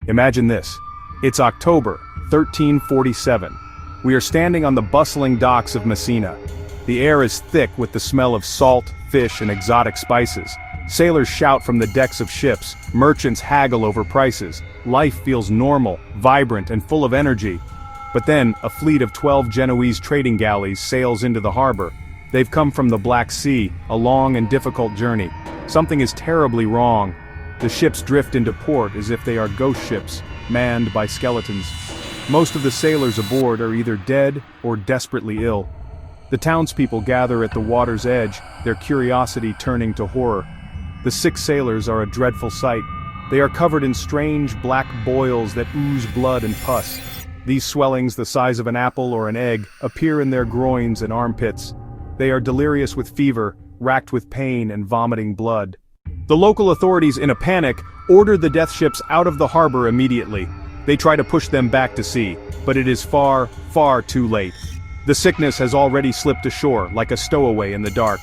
Imagine this. It's October, 1347. We are standing on the bustling docks of Messina. The air is thick with the smell of salt, fish, and exotic spices. Sailors shout from the decks of ships, merchants haggle over prices. Life feels normal, vibrant, and full of energy. But then, a fleet of 12 Genoese trading galleys sails into the harbor. They've come from the Black Sea, a long and difficult journey. Something is terribly wrong. The ships drift into port as if they are ghost ships, manned by skeletons. Most of the sailors aboard are either dead or desperately ill. The townspeople gather at the water's edge, their curiosity turning to horror. The sick sailors are a dreadful sight. They are covered in strange black boils that ooze blood and pus. These swellings, the size of an apple or an egg, appear in their groins and armpits. They are delirious with fever, racked with pain and vomiting blood. The local authorities, in a panic, order the death ships out of the harbor immediately. They try to push them back to sea, but it is far, far too late. The sickness has already slipped ashore, like a stowaway in the dark.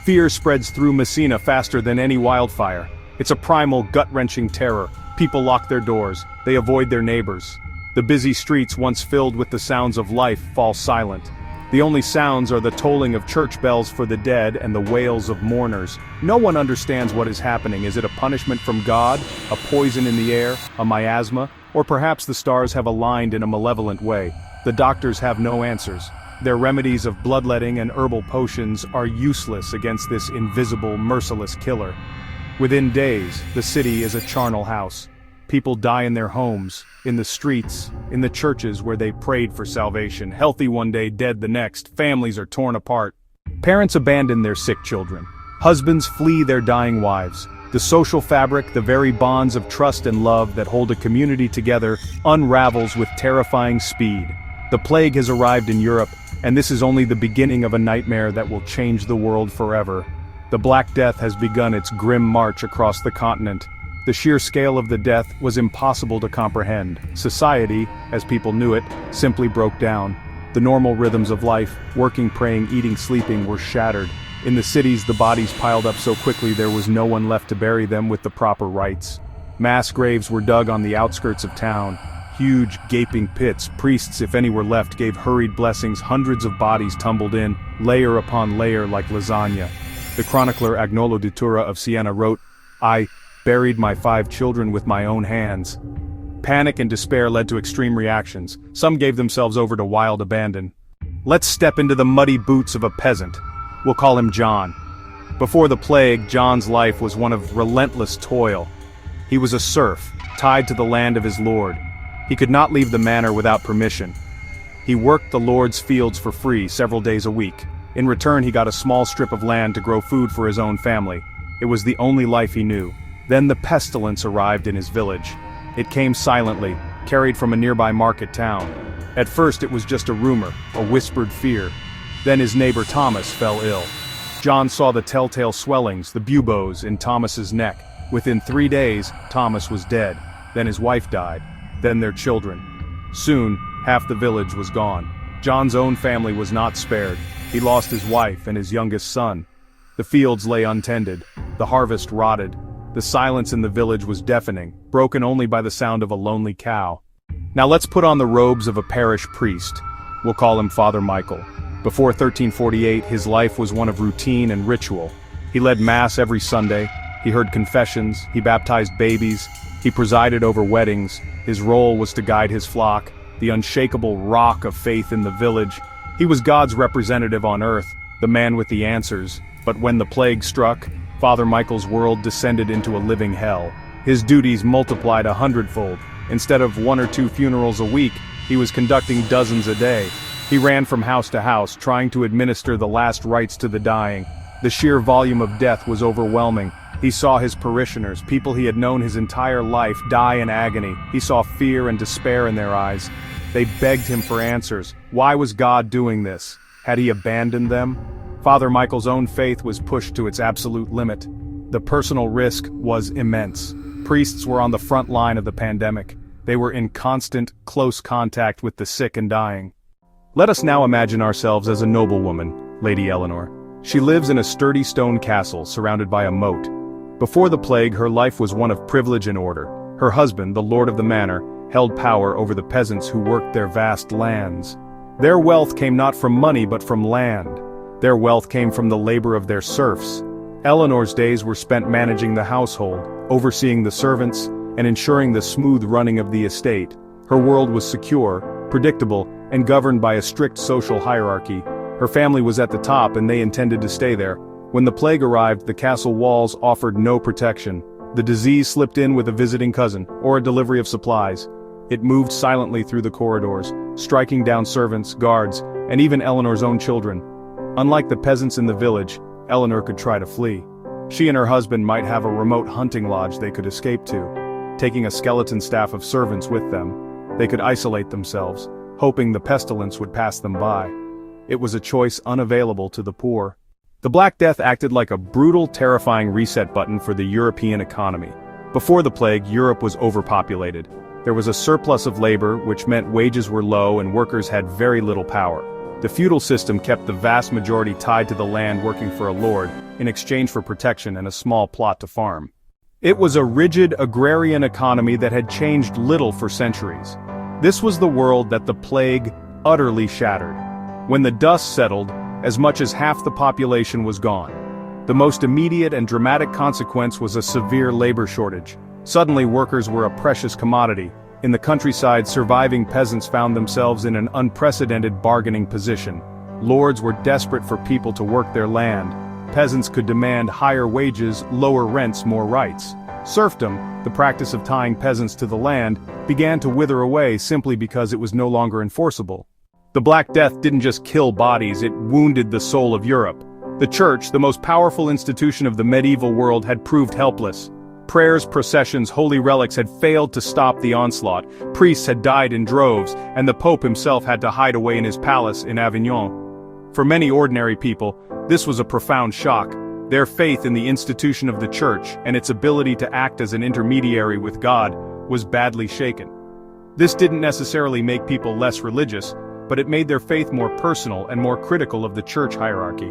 Fear spreads through Messina faster than any wildfire. It's a primal, gut-wrenching terror. People lock their doors. They avoid their neighbors. The busy streets, once filled with the sounds of life, fall silent. The only sounds are the tolling of church bells for the dead and the wails of mourners. No one understands what is happening. Is it a punishment from God, a poison in the air, a miasma, or perhaps the stars have aligned in a malevolent way? The doctors have no answers. Their remedies of bloodletting and herbal potions are useless against this invisible, merciless killer. Within days, the city is a charnel house. People die in their homes, in the streets, in the churches where they prayed for salvation. Healthy one day, dead the next. Families are torn apart. Parents abandon their sick children. Husbands flee their dying wives. The social fabric, the very bonds of trust and love that hold a community together, unravels with terrifying speed. The plague has arrived in Europe, and this is only the beginning of a nightmare that will change the world forever. The Black Death has begun its grim march across the continent. The sheer scale of the death was impossible to comprehend. Society, as people knew it, simply broke down. The normal rhythms of life, working, praying, eating, sleeping, were shattered. In the cities, the bodies piled up so quickly there was no one left to bury them with the proper rites. Mass graves were dug on the outskirts of town. Huge, gaping pits, priests, if any were left, gave hurried blessings. Hundreds of bodies tumbled in, layer upon layer like lasagna. The chronicler Agnolo di Tura of Siena wrote, "I buried my 5 children with my own hands." Panic and despair led to extreme reactions. Some gave themselves over to wild abandon. Let's step into the muddy boots of a peasant. We'll call him John. Before the plague, John's life was one of relentless toil. He was a serf, tied to the land of his lord. He could not leave the manor without permission. He worked the lord's fields for free several days a week. In return, he got a small strip of land to grow food for his own family. It was the only life he knew. Then the pestilence arrived in his village. It came silently, carried from a nearby market town. At first it was just a rumor, a whispered fear. Then his neighbor Thomas fell ill. John saw the telltale swellings, the buboes, in Thomas's neck. Within 3 days, Thomas was dead. Then his wife died. Then their children. Soon, half the village was gone. John's own family was not spared. He lost his wife and his youngest son. The fields lay untended. The harvest rotted. The silence in the village was deafening, broken only by the sound of a lonely cow. Now let's put on the robes of a parish priest. We'll call him Father Michael. Before 1348, his life was one of routine and ritual. He led Mass every Sunday. He heard confessions. He baptized babies. He presided over weddings. His role was to guide his flock, the unshakable rock of faith in the village. He was God's representative on earth, the man with the answers. But when the plague struck, Father Michael's world descended into a living hell. His duties multiplied 100-fold. Instead of 1 or 2 funerals a week, he was conducting dozens a day. He ran from house to house, trying to administer the last rites to the dying. The sheer volume of death was overwhelming. He saw his parishioners, people he had known his entire life, die in agony. He saw fear and despair in their eyes. They begged him for answers. Why was God doing this? Had he abandoned them? Father Michael's own faith was pushed to its absolute limit. The personal risk was immense. Priests were on the front line of the pandemic. They were in constant, close contact with the sick and dying. Let us now imagine ourselves as a noblewoman, Lady Eleanor. She lives in a sturdy stone castle surrounded by a moat. Before the plague, her life was one of privilege and order. Her husband, the lord of the manor, held power over the peasants who worked their vast lands. Their wealth came not from money but from land. Their wealth came from the labor of their serfs. Eleanor's days were spent managing the household, overseeing the servants, and ensuring the smooth running of the estate. Her world was secure, predictable, and governed by a strict social hierarchy. Her family was at the top and they intended to stay there. When the plague arrived, the castle walls offered no protection. The disease slipped in with a visiting cousin, or a delivery of supplies. It moved silently through the corridors, striking down servants, guards, and even Eleanor's own children. Unlike the peasants in the village, Eleanor could try to flee. She and her husband might have a remote hunting lodge they could escape to. Taking a skeleton staff of servants with them, they could isolate themselves, hoping the pestilence would pass them by. It was a choice unavailable to the poor. The Black Death acted like a brutal, terrifying reset button for the European economy. Before the plague, Europe was overpopulated. There was a surplus of labor, which meant wages were low and workers had very little power. The feudal system kept the vast majority tied to the land working for a lord, in exchange for protection and a small plot to farm. It was a rigid agrarian economy that had changed little for centuries. This was the world that the plague utterly shattered. When the dust settled, as much as half the population was gone. The most immediate and dramatic consequence was a severe labor shortage. Suddenly workers were a precious commodity. In the countryside, surviving peasants found themselves in an unprecedented bargaining position. Lords were desperate for people to work their land. Peasants could demand higher wages, lower rents, more rights. Serfdom, the practice of tying peasants to the land, began to wither away simply because it was no longer enforceable. The Black Death didn't just kill bodies, it wounded the soul of Europe. The church, the most powerful institution of the medieval world, had proved helpless. Prayers, processions, holy relics had failed to stop the onslaught. Priests had died in droves, and the Pope himself had to hide away in his palace in Avignon. For many ordinary people, this was a profound shock. Their faith in the institution of the church and its ability to act as an intermediary with God was badly shaken. This didn't necessarily make people less religious, but it made their faith more personal and more critical of the church hierarchy.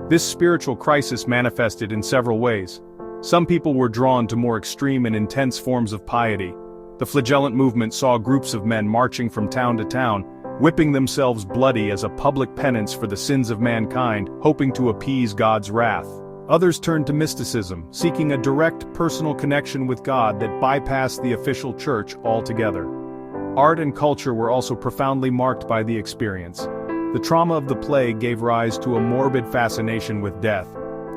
This spiritual crisis manifested in several ways. Some people were drawn to more extreme and intense forms of piety. The flagellant movement saw groups of men marching from town to town, whipping themselves bloody as a public penance for the sins of mankind, hoping to appease God's wrath. Others turned to mysticism, seeking a direct personal connection with God that bypassed the official church altogether. Art and culture were also profoundly marked by the experience. The trauma of the plague gave rise to a morbid fascination with death.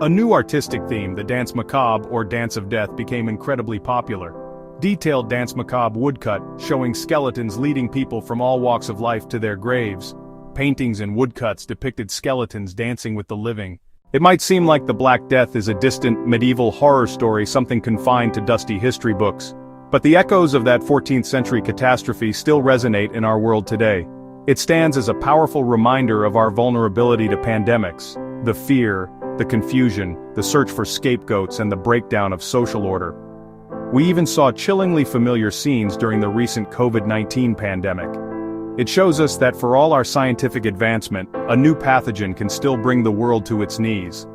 A new artistic theme, the Danse Macabre or Dance of Death, became incredibly popular. Detailed Danse Macabre woodcut, showing skeletons leading people from all walks of life to their graves. Paintings and woodcuts depicted skeletons dancing with the living. It might seem like the Black Death is a distant medieval horror story, something confined to dusty history books. But the echoes of that 14th century catastrophe still resonate in our world today. It stands as a powerful reminder of our vulnerability to pandemics, the fear, the confusion, the search for scapegoats, and the breakdown of social order. We even saw chillingly familiar scenes during the recent COVID-19 pandemic. It shows us that for all our scientific advancement, a new pathogen can still bring the world to its knees.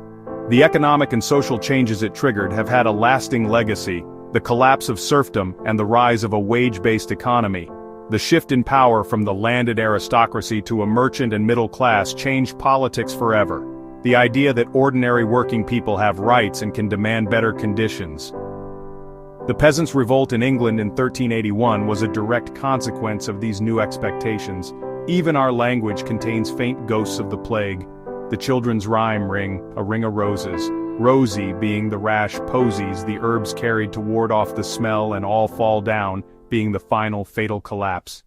The economic and social changes it triggered have had a lasting legacy. The collapse of serfdom and the rise of a wage-based economy. The shift in power from the landed aristocracy to a merchant and middle class changed politics forever. The idea that ordinary working people have rights and can demand better conditions. The Peasants' Revolt in England in 1381 was a direct consequence of these new expectations. Even our language contains faint ghosts of the plague. The children's rhyme ring, a ring of roses. Rosy being the rash posies the herbs carried to ward off the smell, and all fall down being the final fatal collapse.